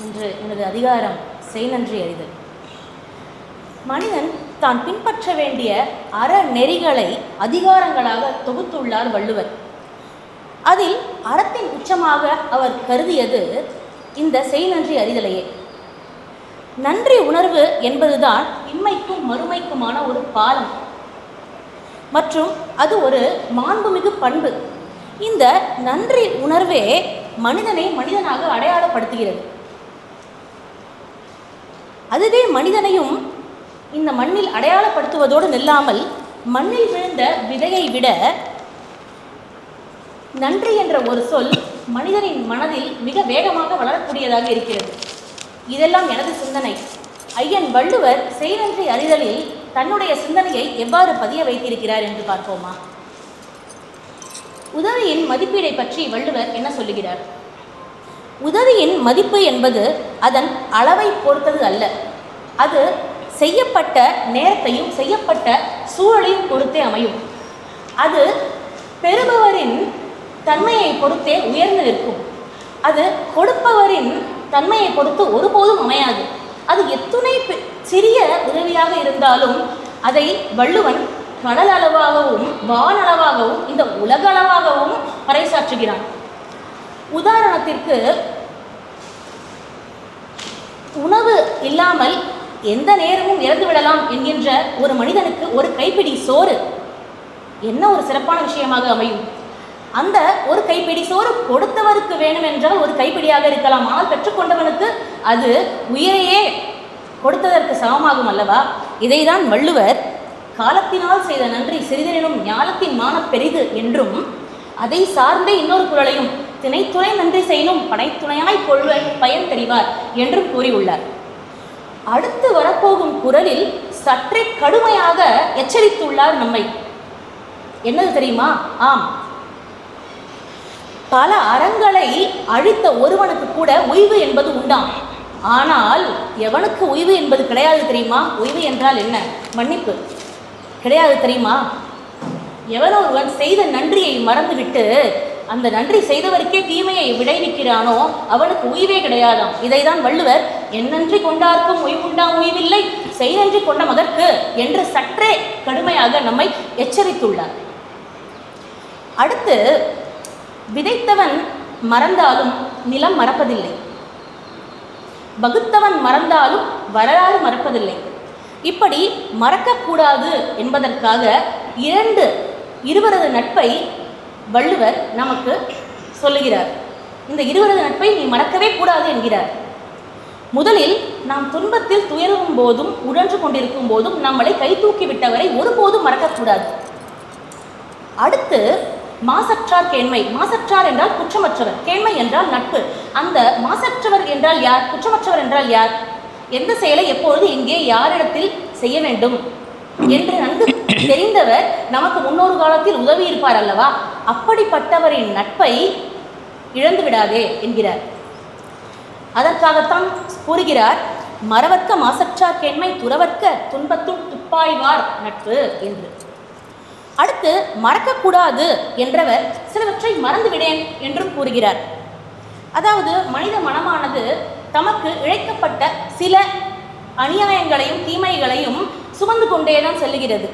இன்று எனது அதிகாரம் செய்நன்றி அறிதல். மனிதன் தான் பின்பற்ற வேண்டிய அறநெறிகளை அதிகாரங்களாக தொகுத்துள்ளார் வள்ளுவர். அதில் அறத்தின் உச்சமாக அவர் கருதியது இந்த செய்நன்றி அறிதலையே. நன்றி உணர்வு என்பதுதான் இம்மைக்கும் மறுமைக்குமான ஒரு பாலம் மற்றும் அது ஒரு மாண்புமிகு பண்பு. இந்த நன்றி உணர்வே மனிதனை மனிதனாக அடையாளப்படுத்துகிறது. அதுவே மனிதனையும் இந்த மண்ணில் அடையாளப்படுத்துவதோடு நில்லாமல் மண்ணில் விழுந்த விதையை விட நன்றி என்ற ஒரு சொல் மனிதனின் மனதில் மிக வேகமாக வளரக்கூடியதாக இருக்கிறது. இதெல்லாம் எனது சிந்தனை. ஐயன் வள்ளுவர் செய்நன்றி அறிதலில் தன்னுடைய சிந்தனையை எவ்வாறு பதிய வைத்திருக்கிறார் என்று பார்ப்போமா? உதவியின் மதிப்பீடை பற்றி வள்ளுவர் என்ன சொல்லுகிறார்? உதவியின் மதிப்பு என்பது அதன் அளவை பொறுத்தது அல்ல. அது செய்யப்பட்ட நேரத்தையும் செய்யப்பட்ட சூழலையும் பொறுத்தே அமையும். அது பெறுபவரின் தன்மையை பொறுத்தே உயர்ந்து நிற்கும். அது கொடுப்பவரின் தன்மையை பொறுத்து ஒருபோதும் அமையாது. அது எத்துணை சிறிய உதவியாக இருந்தாலும் அதை வள்ளுவன் கடல் அளவாகவும் வானளவாகவும் இந்த உலக அளவாகவும் பறைசாற்றுகிறான். உதாரணத்திற்கு, உணவு இல்லாமல் எந்த நேரமும் இறந்து விடலாம் என்கின்ற ஒரு மனிதனுக்கு ஒரு கைப்பிடி சோறு என்ன ஒரு சிறப்பான விஷயமாக அமையும். அந்த ஒரு கைப்பிடி சோறு கொடுத்தவருக்கு வேணும் என்றால் ஒரு கைப்பிடியாக இருக்கலாம். ஆனால் பெற்றுக்கொண்டவனுக்கு அது உயிரையே கொடுத்ததற்கு சமமாகும் அல்லவா? இதைதான் வள்ளுவர் காலத்தினால் செய்த நன்றி சிறிதெனும் ஞாலத்தின் மான பெரிது என்றும், அதை சார்ந்தே இன்னொரு குறளையும் திணைத்துணை நன்றி செய்யணும் பனைத்துணையாய் கொள்வர் பயன் தெரிவார் என்றும் கூறியுள்ளார். அடுத்து வரப்போகும் குறளில் சற்றே கடுமையாக எச்சரித்துள்ளார் நம்மை. என்னது தெரியுமா? ஆம், பல அறங்களை அழித்த ஒருவனுக்கு கூட ஓய்வு என்பது உண்டாம். ஆனால் எவனுக்கு ஓய்வு என்பது கிடையாது தெரியுமா? ஓய்வு என்றால் என்ன? மன்னிப்பு கிடையாது தெரியுமா? எவனோ ஒருவன் செய்த நன்றியை மறந்துவிட்டு அந்த நன்றி செய்தவருக்கே தீமையை விளைவிக்கிறானோ அவனுக்கு ஓய்வே கிடையாதாம். இதைதான் வள்ளுவர் எந்நன்றி கொண்டார்க்கும் ஓய்வுண்டாம் ஓய்வில்லை செய்நன்றி கொண்ட மகற்கு என்று சற்றே கடுமையாக நம்மை எச்சரித்துள்ளார். அடுத்து, விதைத்தவன் மறந்தாலும் நிலம் மறப்பதில்லை, வகுத்தவன் மறந்தாலும் வரலாறு மறப்பதில்லை. இப்படி மறக்கக்கூடாது என்பதற்காக இருவரது நட்பை வள்ளுவர் நமக்கு சொல்லுகிறார். இந்த இருவரது நட்பை நீ மறக்கவே கூடாது என்கிறார். முதலில் நாம் துன்பத்தில் துயரும் போதும் உழன்று கொண்டிருக்கும் போதும் நம்மளை கை தூக்கி விட்டவரை ஒருபோதும் மறக்கக்கூடாது. அடுத்து, மாசற்றார் கேண்மை. மாசற்றார் என்றால் குற்றமற்றவர், கேண்மை என்றால் நட்பு. அந்த மாசற்றவர் என்றால் யார்? குற்றமற்றவர் என்றால் யார்? எந்த செயலை எப்பொழுது எங்கே யாரிடத்தில் செய்ய வேண்டும் என்று நன்கு தெரிந்தவர் நமக்கு முன்னொரு காலத்தில் உதவி இருப்பார் அல்லவா? அப்படிப்பட்டவரின் நட்பை இழந்து விடாதே என்கிறார். அதற்காகத்தான் கூறுகிறார், மறவர்க்க மாசற்றார் கேண்மை துறவர்க்க துன்பத்துள் துப்பாய்வார் நட்பு என்று. அடுத்து, மறக்கக்கூடாது என்றவர் சிலவற்றை மறந்துவிடேன் என்றும் கூறுகிறார். அதாவது மனித மனமானது தமக்கு இழைக்கப்பட்ட சில அநியாயங்களையும் தீமைகளையும் சுமந்து கொண்டேதான் செல்லுகிறது.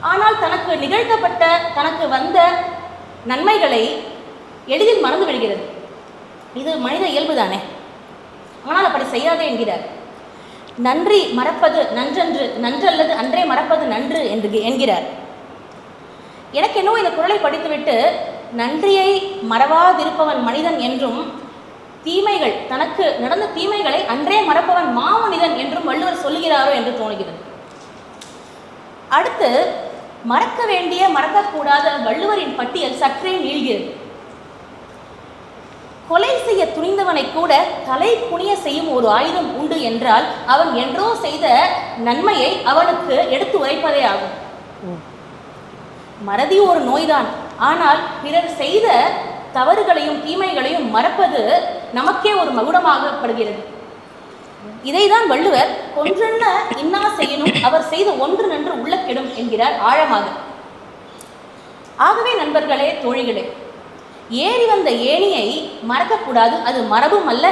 ஆனால் தனக்கு நிகழ்த்தப்பட்ட தனக்கு வந்த நன்மைகளை எளிதில் மறந்து விடுகிறது. இது மனித இயல்புதானே. ஆனால் அப்படி செய்யாதே என்கிறார். நன்றி மறப்பது நன்றன்று, நன்றல்லது அன்றே மறப்பது நன்று என்று என்கிறார். எனக்கு என்னவோ இந்த குறளை படித்துவிட்டு நன்றியை மறவாதிருப்பவன் மனிதன் என்றும், தீமைகள் தனக்கு நடந்த தீமைகளை அன்றே மறப்பவன் மாமனிதன் என்றும் வள்ளுவர் சொல்லுகிறாரோ என்று தோணுகிறது. அடுத்து, மறக்க வேண்டிய மறக்கக்கூடாத வள்ளுவரின் பட்டியல் சற்றே நீள்கிறது. கொலை செய்ய துணிந்தவனை கூட தலை குனிய செய்யும் ஒரு ஆயுதம் உண்டு என்றால் அவன் என்றோ செய்த நன்மையை அவனுக்கு எடுத்து உரைப்பதே ஆகும். மறதி ஒரு நோய்தான். ஆனால் பிறர் செய்த தவறுகளையும் தீமைகளையும் மறப்பது நமக்கே ஒரு மகுடமாகப்படுகிறது. இதைதான் வள்ளுவர் கொன்றென்ன இன்னா செய்யணும் அவர் செய்த ஒன்று நன்று உள்ள கெடும் என்கிறார் ஆழமாக. ஆகவே நண்பர்களே, தோழிகளே, ஏறி வந்த ஏணியை மறக்கக்கூடாது. அது மரபும் அல்ல,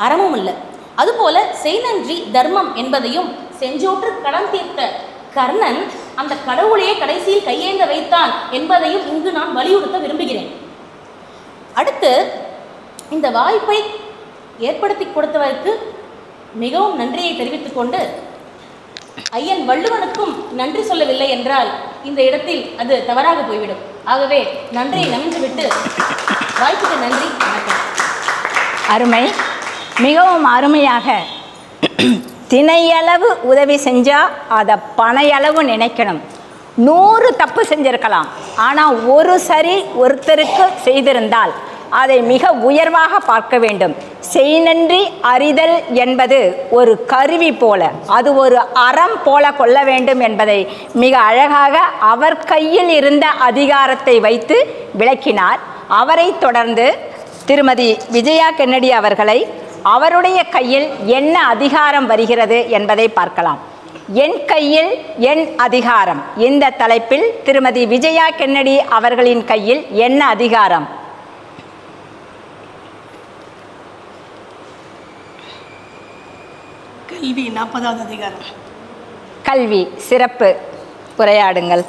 அறமும் இல்லை. அதுபோல செய் நன்றி தர்மம் என்பதையும் செஞ்சோற்று கடன் தீர்த்த கர்ணன் அந்த கடவுளையே கடைசியில் கையேந்த வைத்தான் என்பதையும் இங்கு நான் வலியுறுத்த விரும்புகிறேன். அடுத்து, இந்த வாய்ப்பை ஏற்படுத்தி கொடுத்தவருக்கு மிகவும் நன்றியை தெரிவித்துக் கொண்டு, ஐயன் வள்ளுவனுக்கும் நன்றி சொல்லவில்லை என்றால் இந்த இடத்தில் அது தவறாக போய்விடும். ஆகவே நன்றியை நமிந்துவிட்டு வாய்ப்புக்கு நன்றி, வணக்கம். அருமை, மிகவும் அருமையாக. திணையளவு உதவி செஞ்சால் அதை பனையளவு நினைக்கணும். 100 தப்பு செஞ்சிருக்கலாம், ஆனால் ஒரு சரி ஒருத்தருக்கு செய்திருந்தால் அதை மிக உயர்வாக பார்க்க வேண்டும். செய் நன்றி அறிதல் என்பது ஒரு கருவி போல, அது ஒரு அறம் போல கொள்ள வேண்டும் என்பதை மிக அழகாக அவர் கையில் இருந்த அதிகாரத்தை வைத்து விளக்கினார். அவரை தொடர்ந்து திருமதி விஜயா கென்னடி அவர்களை அவருடைய கையில் என்ன அதிகாரம் வருகிறது என்பதை பார்க்கலாம். என் கையில் என் அதிகாரம், இந்த தலைப்பில் திருமதி விஜயா கென்னடி அவர்களின் கையில் என்ன அதிகாரம்? கல்வி 40வது அதிகாரம். கல்வி, சிறப்பு, உரையாடுங்கள்.